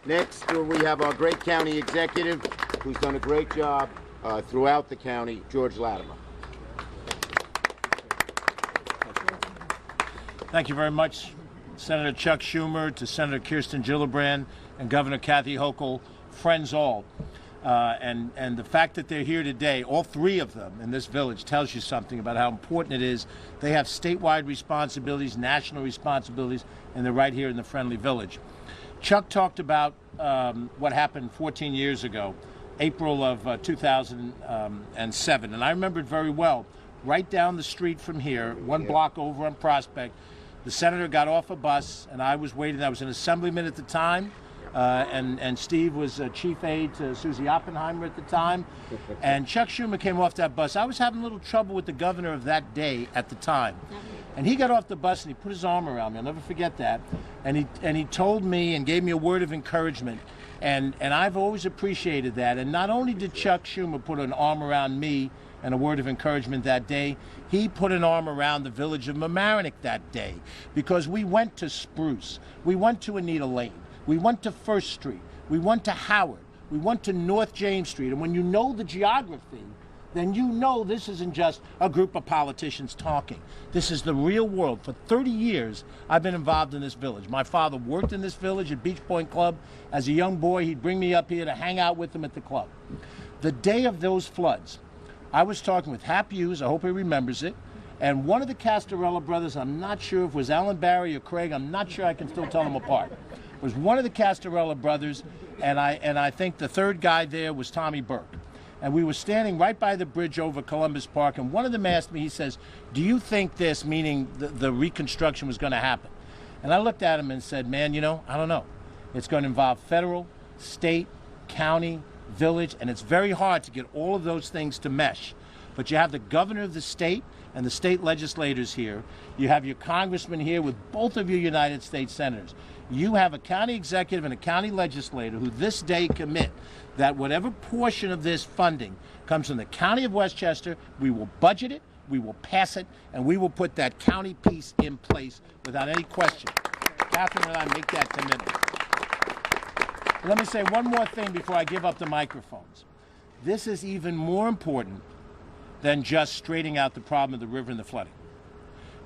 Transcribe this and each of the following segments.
Next, we have our great county executive, who's done a great job throughout the county, George Latimer. Thank you very much, Senator Chuck Schumer, to Senator Kirsten Gillibrand and Governor Kathy Hochul, friends all. And the fact that they're here today, all three of them in this village, tells you something about how important it is. They have statewide responsibilities, national responsibilities, and they're right here in the friendly village. Chuck talked about what happened 14 years ago, April of 2007, and I remember it very well. Right down the street from here, one block over on Prospect, the senator got off a bus, and I was waiting. I was an assemblyman at the time, and Steve was chief aide to Susie Oppenheimer at the time, and Chuck Schumer came off that bus. I was having a little trouble with the governor of that day at the time, and he got off the bus and he put his arm around me. I'll never forget that, and he told me and gave me a word of encouragement, and I've always appreciated that. And not only did Chuck Schumer put an arm around me and a word of encouragement that day, he put an arm around the village of Mamaroneck that day, because we went to Spruce, we went to Anita Lane, we went to First Street, we went to Howard, we went to North James Street, and when you know the geography, then you know this isn't just a group of politicians talking. This is the real world. For 30 years, I've been involved in this village. My father worked in this village at Beach Point Club. As a young boy, he'd bring me up here to hang out with him at the club. The day of those floods, I was talking with Hap Hughes, I hope he remembers it, and one of the Castorella brothers, I'm not sure if it was Alan Barry or Craig, I'm not sure I can still tell them apart. It was one of the Castorella brothers, and I think the third guy there was Tommy Burke. And we were standing right by the bridge over Columbus Park, and one of them asked me, he says, do you think this, meaning the reconstruction, was going to happen? And I looked at him and said, man, you know, I don't know. It's going to involve federal, state, county, village, and it's very hard to get all of those things to mesh. But you have the governor of the state and the state legislators here. You have your congressman here with both of your United States senators. You have a county executive and a county legislator who this day commit that whatever portion of this funding comes from the county of Westchester, we will budget it, we will pass it, and we will put that county piece in place without any question. Catherine and I make that commitment. Let me say one more thing before I give up the microphones. This is even more important than just straightening out the problem of the river and the flooding.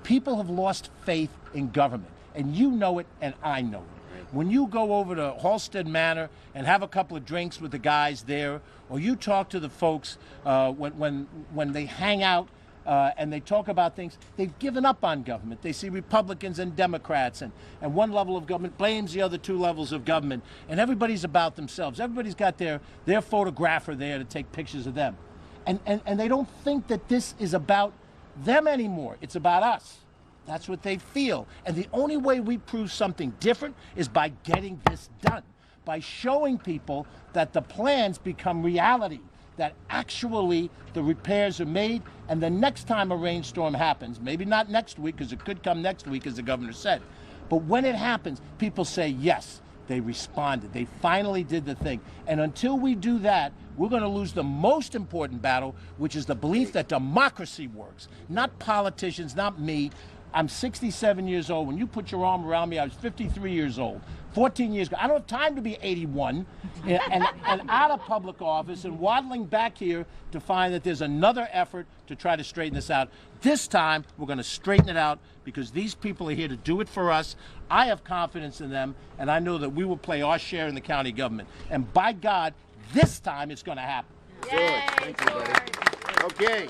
People have lost faith in government, and you know it and I know it. When you go over to Halstead Manor and have a couple of drinks with the guys there, or you talk to the folks when they hang out and they talk about things, they've given up on government. They see Republicans and Democrats, and one level of government blames the other two levels of government, and everybody's about themselves. Everybody's got their photographer there to take pictures of them. And they don't think that this is about them anymore. It's about us. That's what they feel. And the only way we prove something different is by getting this done, by showing people that the plans become reality, that actually the repairs are made, and the next time a rainstorm happens, maybe not next week, because it could come next week, as the governor said, but when it happens, people say, yes, they responded. They finally did the thing. And until we do that, we're going to lose the most important battle, which is the belief that democracy works. Not politicians, not me. I'm 67 years old. When you put your arm around me, I was 53 years old. 14 years ago. I don't have time to be 81 and out of public office and waddling back here to find that there's another effort to try to straighten this out. This time, we're going to straighten it out because these people are here to do it for us. I have confidence in them, and I know that we will play our share in the county government. And by God, this time it's going to happen. Good. Thank you, buddy. Okay.